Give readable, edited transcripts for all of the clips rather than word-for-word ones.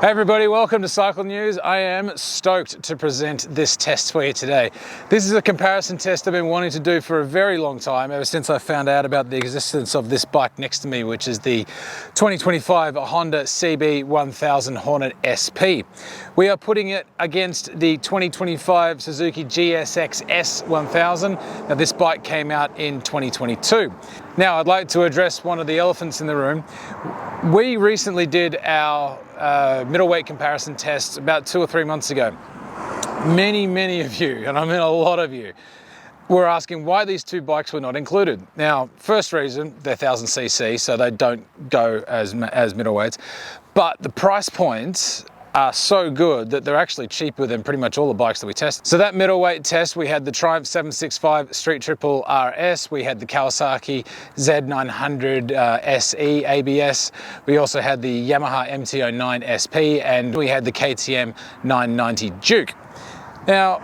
Hey everybody, welcome to Cycle News. I am stoked to present this test for you today. This is a comparison test I've been wanting to do for a very long time, ever since I found out about the existence of this bike next to me, which is the 2025 Honda CB1000 Hornet SP. We are putting it against the 2025 Suzuki GSX-S1000. Now this bike came out in 2022. Now I'd like to address one of the elephants in the room. We recently did our middleweight comparison test about 2 or 3 months ago. Many of you, and I mean a lot of you, were asking why these two bikes were not included. Now, first reason, they're 1000cc, so they don't go as middleweights, but the price points are so good that they're actually cheaper than pretty much all the bikes that we tested. So that middleweight test, we had the Triumph 765 Street Triple RS, we had the Kawasaki Z900 SE ABS, we also had the Yamaha MT-10 SP, and we had the KTM 990 Duke. Now,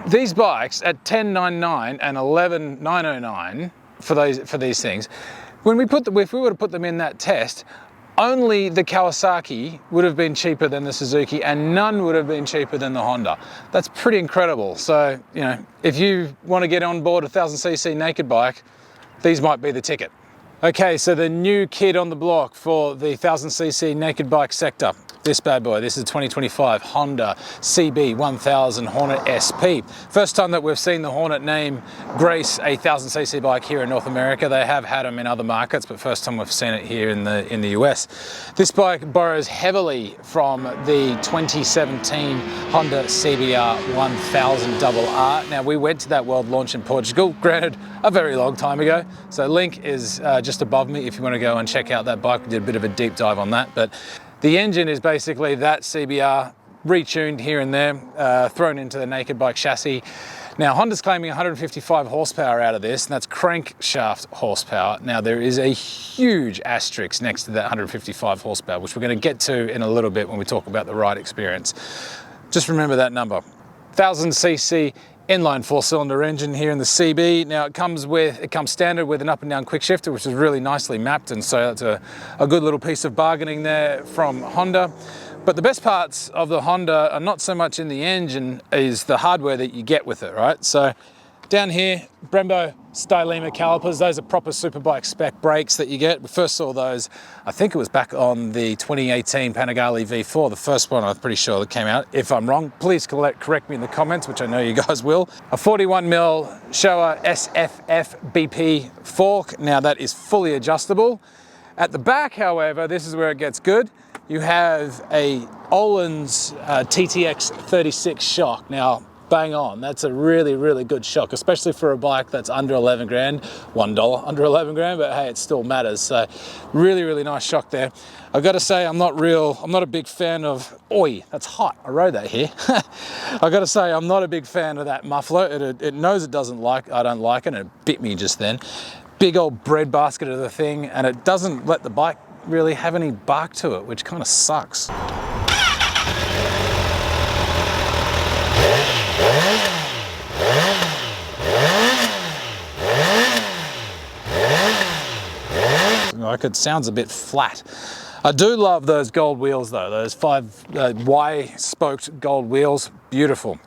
these bikes at $10,999 and $11,909 for these things, if we were to put them in that test, only the Kawasaki would have been cheaper than the Suzuki and none would have been cheaper than the Honda. That's pretty incredible. So, you know, if you want to get on board a 1000cc naked bike, these might be the ticket. Okay, so the new kid on the block for the 1000cc naked bike sector. This bad boy, this is 2025 Honda CB1000 Hornet SP. First time that we've seen the Hornet name grace a 1000cc bike here in North America. They have had them in other markets, but first time we've seen it here in the US. This bike borrows heavily from the 2017 Honda CBR 1000 RR. Now we went to that world launch in Portugal, granted a very long time ago. So link is just above me if you want to go and check out that bike. We did a bit of a deep dive on that, but the engine is basically that CBR retuned here and there, thrown into the naked bike chassis. Now Honda's claiming 155 horsepower out of this, and that's crankshaft horsepower. Now there is a huge asterisk next to that 155 horsepower, which we're going to get to in a little bit when we talk about the ride experience. Just remember that number. 1000cc inline 4-cylinder engine here in the CB. Now it comes standard with an up and down quick shifter, which is really nicely mapped, and so that's a good little piece of bargaining there from Honda. But the best parts of the Honda are not so much in the engine, is the hardware that you get with it, right? So down here, Brembo Stylema calipers. Those are proper superbike spec brakes that you get. We first saw those, I think it was back on the 2018 Panigale V4, the first one I'm pretty sure that came out. If I'm wrong, please correct me in the comments, which I know you guys will. A 41mm Showa SFF BP fork. Now that is fully adjustable. At the back, however, this is where it gets good. You have a Öhlins TTX 36 shock. Now, bang on, that's a really good shock, especially for a bike that's under 11 grand, $1 under 11 grand, but hey, it still matters. So really nice shock there. I've got to say, I'm not a big fan of, oi, that's hot, I rode that here. I've got to say, I'm not a big fan of that muffler. It knows I don't like it, and it bit me just then. Big old breadbasket of the thing, and it doesn't let the bike really have any bark to it, which kind of sucks. Like, it sounds a bit flat. I do love those gold wheels though, those 5 Y-spoked gold wheels, beautiful.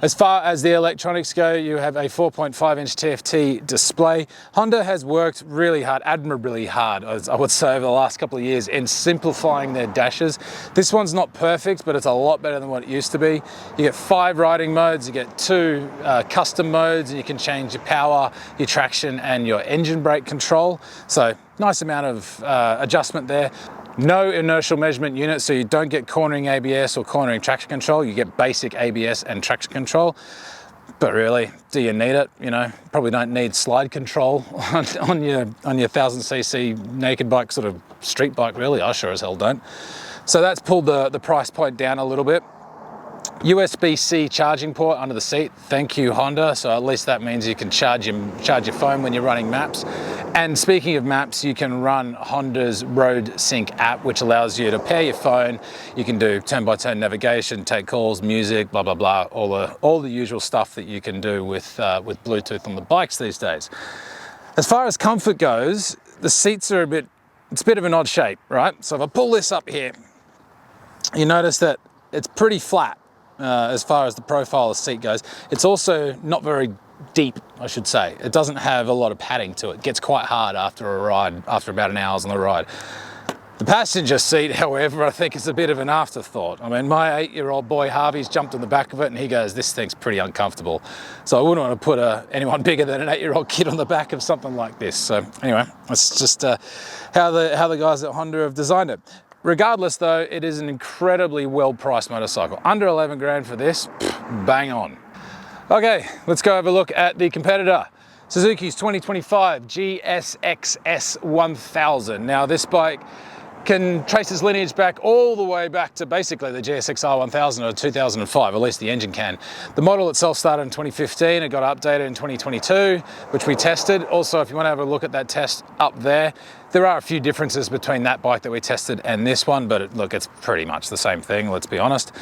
As far as the electronics go, you have a 4.5-inch TFT display. Honda has worked really hard, admirably hard, as I would say, over the last couple of years in simplifying their dashes. This one's not perfect, but it's a lot better than what it used to be. You get 5 riding modes, you get 2 custom modes, and you can change your power, your traction, and your engine brake control. So nice amount of adjustment there. No inertial measurement unit, so you don't get cornering ABS or cornering traction control. You get basic ABS and traction control. But really, do you need it? You know, probably don't need slide control on your 1000cc naked bike, sort of street bike, really. I sure as hell don't. So that's pulled the price point down a little bit. USB-C charging port under the seat. Thank you, Honda. So at least that means you can charge your phone when you're running maps. And speaking of maps, you can run Honda's Road Sync app, which allows you to pair your phone. You can do turn-by-turn navigation, take calls, music, blah, blah, blah, all the usual stuff that you can do with Bluetooth on the bikes these days. As far as comfort goes, the seats are it's a bit of an odd shape, right? So if I pull this up here, you notice that it's pretty flat as far as the profile of the seat goes. It's also not very deep, I should say. It doesn't have a lot of padding to it. It gets quite hard after a ride, after about an hour's on the ride. The passenger seat, however, I think is a bit of an afterthought. I mean, my 8-year-old boy Harvey's jumped in the back of it and he goes, this thing's pretty uncomfortable. So I wouldn't want to put anyone bigger than an 8-year-old kid on the back of something like this. So anyway, that's just how the guys at Honda have designed it. Regardless though, it is an incredibly well-priced motorcycle. Under 11 grand for this, bang on. Okay, let's go have a look at the competitor. Suzuki's 2025 GSX-S1000. Now this bike can trace its lineage back all the way back to basically the GSX-R1000 of 2005, at least the engine can. The model itself started in 2015, it got updated in 2022, which we tested. Also, if you want to have a look at that test up there, there are a few differences between that bike that we tested and this one, but look, it's pretty much the same thing, let's be honest.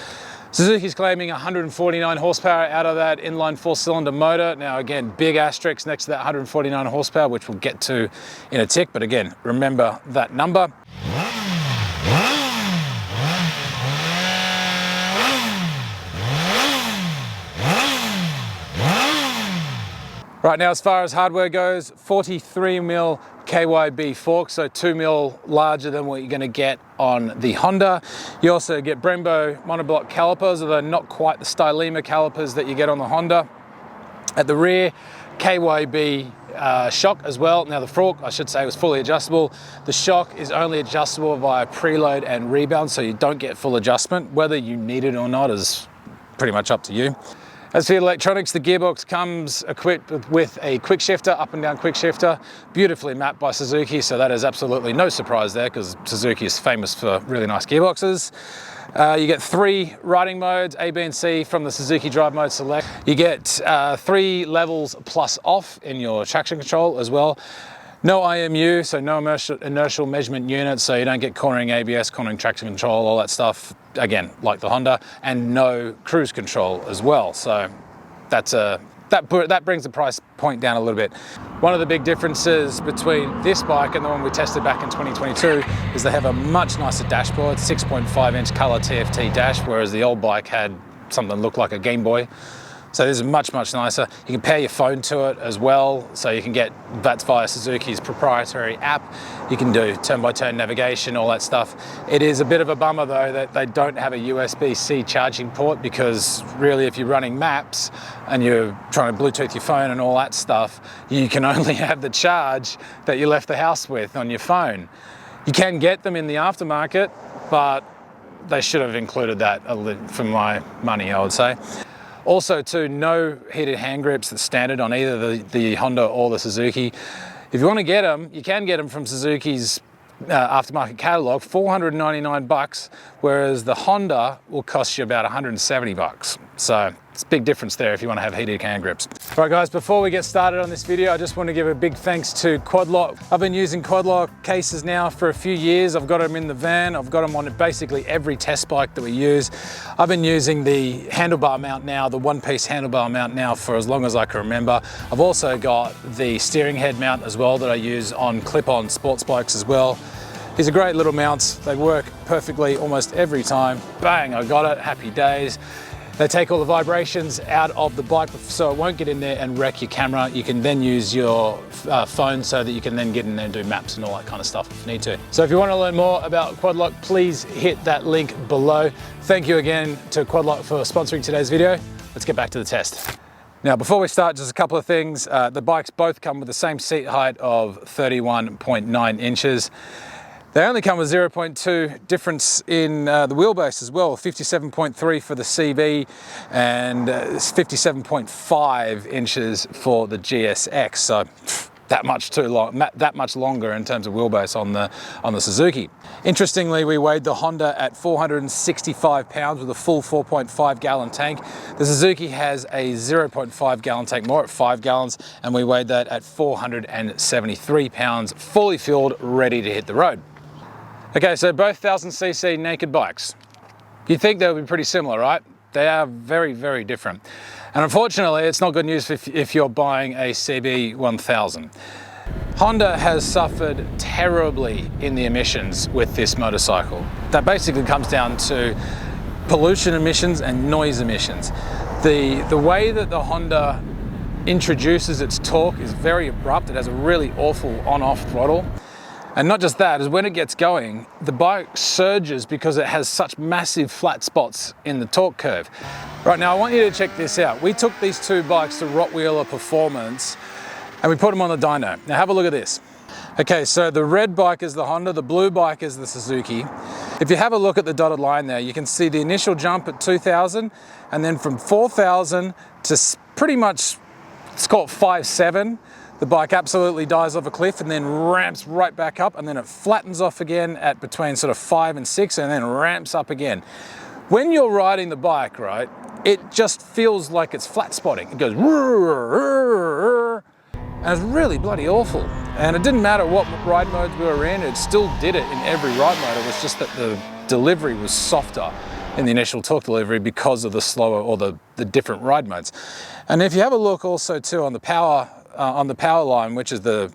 Suzuki's claiming 149 horsepower out of that inline 4-cylinder motor. Now again, big asterisk next to that 149 horsepower, which we'll get to in a tick, but again, remember that number. Right now, as far as hardware goes, 43mm KYB fork, so 2mm larger than what you're going to get on the Honda. You also get Brembo monoblock calipers, although not quite the Stylema calipers that you get on the Honda. At the rear, KYB shock as well. Now the fork, I should say, was fully adjustable. The shock is only adjustable via preload and rebound, so you don't get full adjustment. Whether you need it or not is pretty much up to you. As for the electronics, the gearbox comes equipped with a quick shifter, up and down quick shifter, beautifully mapped by Suzuki, so that is absolutely no surprise there because Suzuki is famous for really nice gearboxes. You get 3 riding modes, A, B, and C from the Suzuki Drive Mode Select. You get 3 levels plus off in your traction control as well. No IMU, so no inertial measurement unit, so you don't get cornering ABS, cornering traction control, all that stuff, again, like the Honda, and no cruise control as well. So that brings the price point down a little bit. One of the big differences between this bike and the one we tested back in 2022 is they have a much nicer dashboard, 6.5-inch color TFT dash, whereas the old bike had something that looked like a Game Boy. So this is much, much nicer. You can pair your phone to it as well, so you can get that's via Suzuki's proprietary app. You can do turn-by-turn navigation, all that stuff. It is a bit of a bummer though that they don't have a USB-C charging port, because really if you're running maps and you're trying to Bluetooth your phone and all that stuff, you can only have the charge that you left the house with on your phone. You can get them in the aftermarket, but they should have included that for my money, I would say. Also too, no heated hand grips that's standard on either the Honda or the Suzuki. If you want to get them, you can get them from Suzuki's aftermarket catalog, 499 bucks, whereas the Honda will cost you about 170 bucks. So it's a big difference there if you want to have heated hand grips. All right guys, before we get started on this video, I just want to give a big thanks to Quadlock. I've been using Quadlock cases now for a few years. I've got them in the van. I've got them on basically every test bike that we use. I've been using the handlebar mount now, the one-piece handlebar mount now for as long as I can remember. I've also got the steering head mount as well that I use on clip-on sports bikes as well. These are great little mounts. They work perfectly almost every time. Bang, I got it, happy days. They take all the vibrations out of the bike so it won't get in there and wreck your camera. You can then use your phone so that you can then get in there and do maps and all that kind of stuff if you need to. So if you want to learn more about Quadlock, please hit that link below. Thank you again to Quadlock for sponsoring today's video. Let's get back to the test. Now, before we start, just a couple of things. The bikes both come with the same seat height of 31.9 inches. They only come with 0.2 difference in the wheelbase as well, 57.3 for the CB and 57.5 inches for the GSX. So that much longer in terms of wheelbase on the Suzuki. Interestingly, we weighed the Honda at 465 pounds with a full 4.5 gallon tank. The Suzuki has a 0.5 gallon tank more at 5 gallons, and we weighed that at 473 pounds, fully fueled, ready to hit the road. Okay, so both 1000cc naked bikes. You'd think they would be pretty similar, right? They are very, very different. And unfortunately, it's not good news if you're buying a CB1000. Honda has suffered terribly in the emissions with this motorcycle. That basically comes down to pollution emissions and noise emissions. The way that the Honda introduces its torque is very abrupt. It has a really awful on-off throttle. And not just that, is when it gets going, the bike surges because it has such massive flat spots in the torque curve. Right, now I want you to check this out. We took these two bikes to Rottweiler Performance and we put them on the dyno. Now have a look at this. Okay, so the red bike is the Honda, the blue bike is the Suzuki. If you have a look at the dotted line there, you can see the initial jump at 2000, and then from 4000 to pretty much, let's call it 5.7, the bike absolutely dies off a cliff and then ramps right back up, and then it flattens off again at between sort of 5 and 6 and then ramps up again. When you're riding the bike, right, it just feels like it's flat spotting. It goes and it's really bloody awful. And it didn't matter what ride modes we were in, it still did it in every ride mode. It was just that the delivery was softer in the initial torque delivery because of the slower or the different ride modes. And if you have a look also too on the power line, which is the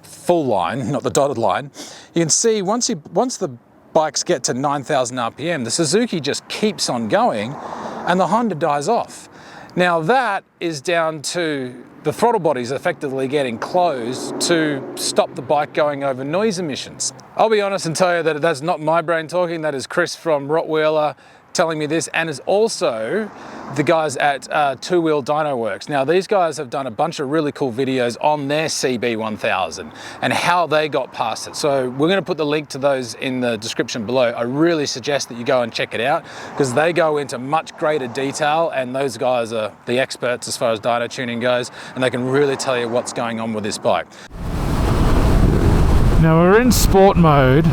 full line, not the dotted line, you can see once the bikes get to 9,000 RPM, the Suzuki just keeps on going and the Honda dies off. Now that is down to the throttle bodies effectively getting closed to stop the bike going over noise emissions. I'll be honest and tell you that that's not my brain talking, that is Chris from Rottweiler telling me this, and is also the guys at Two Wheel Dyno Works. Now these guys have done a bunch of really cool videos on their CB1000 and how they got past it. So we're going to put the link to those in the description below. I really suggest that you go and check it out because they go into much greater detail, and those guys are the experts as far as dyno tuning goes, and they can really tell you what's going on with this bike. Now we're in sport mode.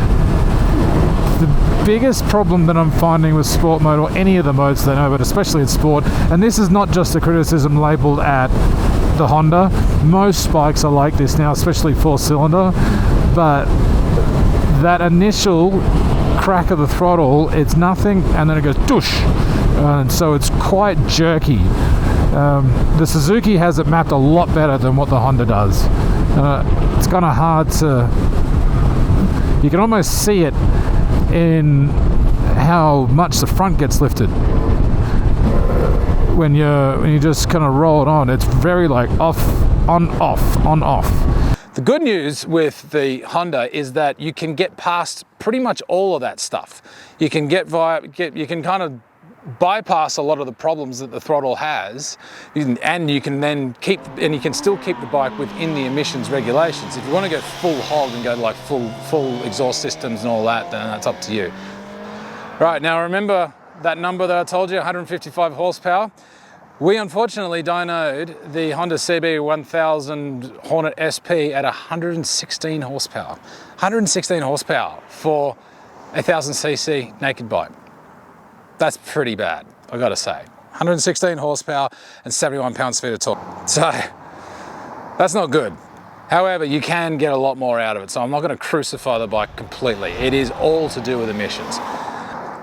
The biggest problem that I'm finding with sport mode, or any of the modes they know, but especially in sport, and this is not just a criticism labeled at the Honda, most bikes are like this now, especially 4-cylinder, but that initial crack of the throttle, it's nothing, and then it goes doosh, and so it's quite jerky. The Suzuki has it mapped a lot better than what the Honda does. It's kind of hard to, you can almost see it in how much the front gets lifted when you just kind of roll it on. It's very like off, on, off, on, off. The good news with the Honda is that you can get past pretty much all of that stuff. You can you can kind of bypass a lot of the problems that the throttle has, and you can still keep the bike within the emissions regulations. If you want to go full hog and go to like full exhaust systems and all that, then that's up to you. Right, now remember that number that I told you, 155 horsepower? We unfortunately dynoed the Honda CB1000 Hornet SP at 116 horsepower. 116 horsepower for a 1000cc naked bike. That's pretty bad, I gotta say. 116 horsepower and 71 pounds-feet of torque. So that's not good. However, you can get a lot more out of it, so I'm not gonna crucify the bike completely. It is all to do with emissions.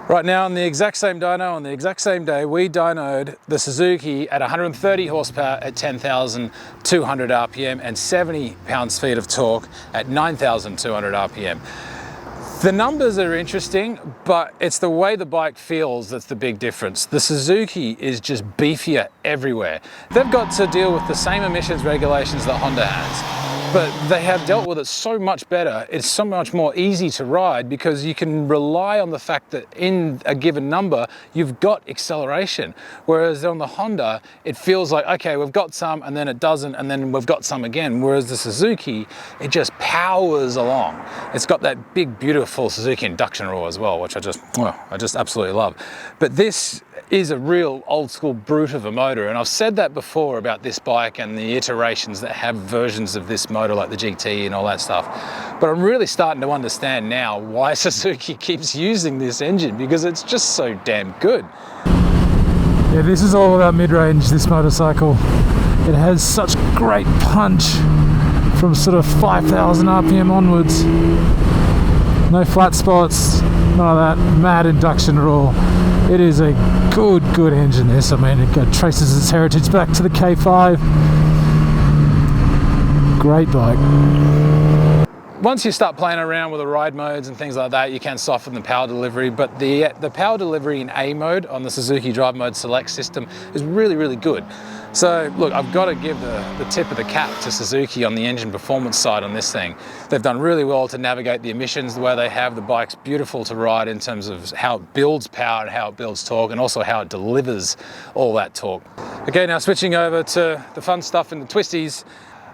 Right now, on the exact same dyno, on the exact same day, we dynoed the Suzuki at 130 horsepower at 10,200 RPM and 70 pounds-feet of torque at 9,200 RPM. The numbers are interesting, but it's the way the bike feels that's the big difference. The Suzuki is just beefier everywhere. They've got to deal with the same emissions regulations that Honda has, but they have dealt with it so much better. It's so much more easy to ride because you can rely on the fact that in a given number, you've got acceleration. Whereas on the Honda, it feels like, okay, we've got some and then it doesn't, and then we've got some again. Whereas the Suzuki, it just powers along. It's got that big, beautiful Suzuki induction roar as well, which I just absolutely love. But this is a real old school brute of a motor, and I've said that before about this bike and the iterations that have versions of this motor like the GT and all that stuff. But I'm really starting to understand now why Suzuki keeps using this engine, because it's just so damn good. Yeah, this is all about mid-range, this motorcycle. It has such great punch from sort of 5,000 RPM onwards. No flat spots, none of that mad induction roar. It is a good engine, this. I mean, it traces its heritage back to the K5. great bike. Once you start playing around with the ride modes and things like that, you can soften the power delivery, but the power delivery in A mode on the Suzuki Drive Mode Select system is really, really good. So look, I've got to give the tip of the cap to Suzuki on the engine performance side on this thing. They've done really well to navigate the emissions the way they have. The bike's beautiful to ride in terms of how it builds power and how it builds torque, and also how it delivers all that torque. Okay, now switching over to the fun stuff in the twisties,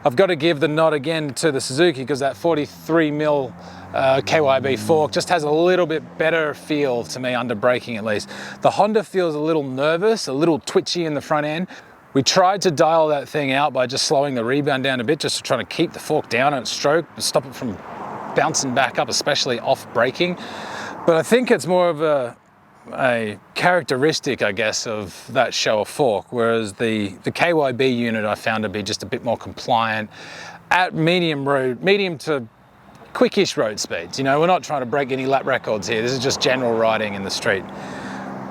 I've got to give the nod again to the Suzuki, because that 43mm KYB fork just has a little bit better feel to me under braking at least. The Honda feels a little nervous, a little twitchy in the front end. We tried to dial that thing out by just slowing the rebound down a bit, just to try to keep the fork down at stroke, to stop it from bouncing back up, especially off braking. But I think it's more of a characteristic, I guess, of that show of fork, whereas the KYB unit I found to be just a bit more compliant at medium to quickish road speeds. You know, we're not trying to break any lap records here. This is just general riding in the street.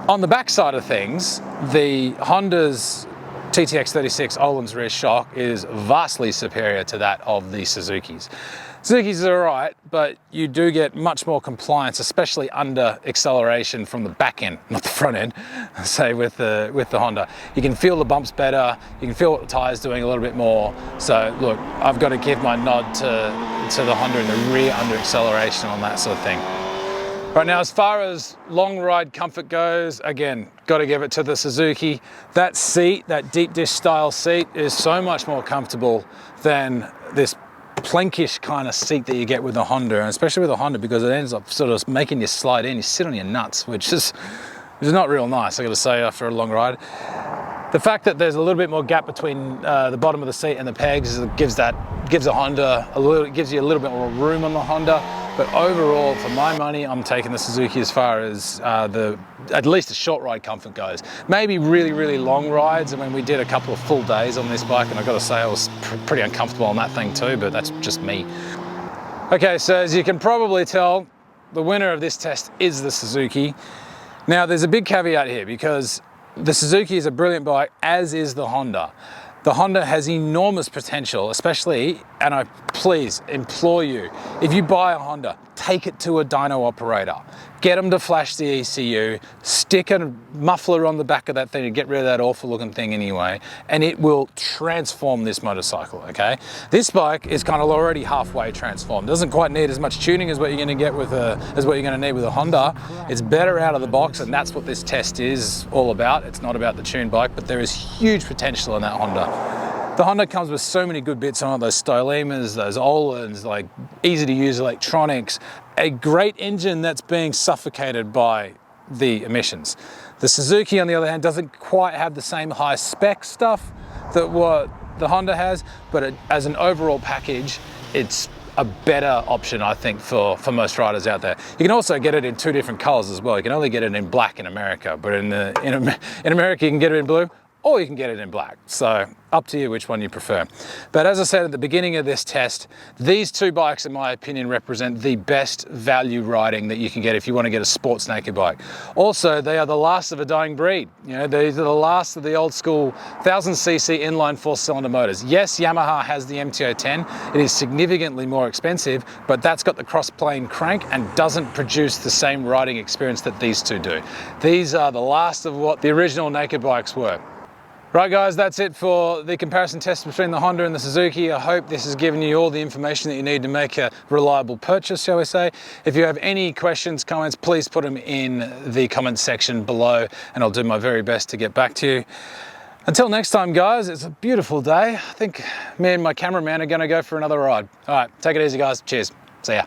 On the back side of things, the Honda's TTX36 Öhlins rear shock is vastly superior to that of the Suzuki's. Suzuki's are alright, but you do get much more compliance, especially under acceleration from the back end, not the front end, say with the Honda. You can feel the bumps better, you can feel what the tire's doing a little bit more. So look, I've got to give my nod to the Honda in the rear under acceleration on that sort of thing. Right now, as far as long ride comfort goes, again, got to give it to the Suzuki. That seat, that deep dish style seat, is so much more comfortable than this plankish kind of seat that you get with the Honda, and especially with the Honda, because it ends up sort of making you slide in. You sit on your nuts, which is not real nice, I got to say, after a long ride. The fact that there's a little bit more gap between the bottom of the seat and the pegs gives you a little bit more room on the Honda. But overall, for my money, I'm taking the Suzuki as far as at least the short ride comfort goes. Maybe really, really long rides. I mean, we did a couple of full days on this bike, and I've got to say I was pretty uncomfortable on that thing too, but that's just me. Okay, so as you can probably tell, the winner of this test is the Suzuki. Now, there's a big caveat here, because the Suzuki is a brilliant bike, as is the Honda. The Honda has enormous potential, especially, and I please implore you, if you buy a Honda, take it to a dyno operator. Get them to flash the ECU, stick a muffler on the back of that thing to get rid of that awful looking thing anyway, and it will transform this motorcycle, okay? This bike is kind of already halfway transformed. Doesn't quite need as much tuning as what you're gonna get with a Honda. It's better out of the box, and that's what this test is all about. It's not about the tuned bike, but there is huge potential in that Honda. The Honda comes with so many good bits on it, those stylemas, those Öhlins, like easy to use electronics, a great engine that's being suffocated by the emissions. The Suzuki, on the other hand, doesn't quite have the same high spec stuff that what the Honda has, but as an overall package, it's a better option, I think, for most riders out there. You can also get it in two different colors as well. You can only get it in black in America, but in America you can get it in blue, or you can get it in black. So up to you which one you prefer. But as I said at the beginning of this test, these two bikes, in my opinion, represent the best value riding that you can get if you want to get a sports naked bike. Also, they are the last of a dying breed. You know, these are the last of the old school 1000cc inline 4-cylinder motors. Yes, Yamaha has the MT-10. It is significantly more expensive, but that's got the crossplane crank and doesn't produce the same riding experience that these two do. These are the last of what the original naked bikes were. Right guys, that's it for the comparison test between the Honda and the Suzuki. I hope this has given you all the information that you need to make a reliable purchase, shall we say. If you have any questions, comments, please put them in the comments section below, and I'll do my very best to get back to you. Until next time guys, it's a beautiful day. I think me and my cameraman are gonna go for another ride. All right, take it easy guys, cheers, see ya.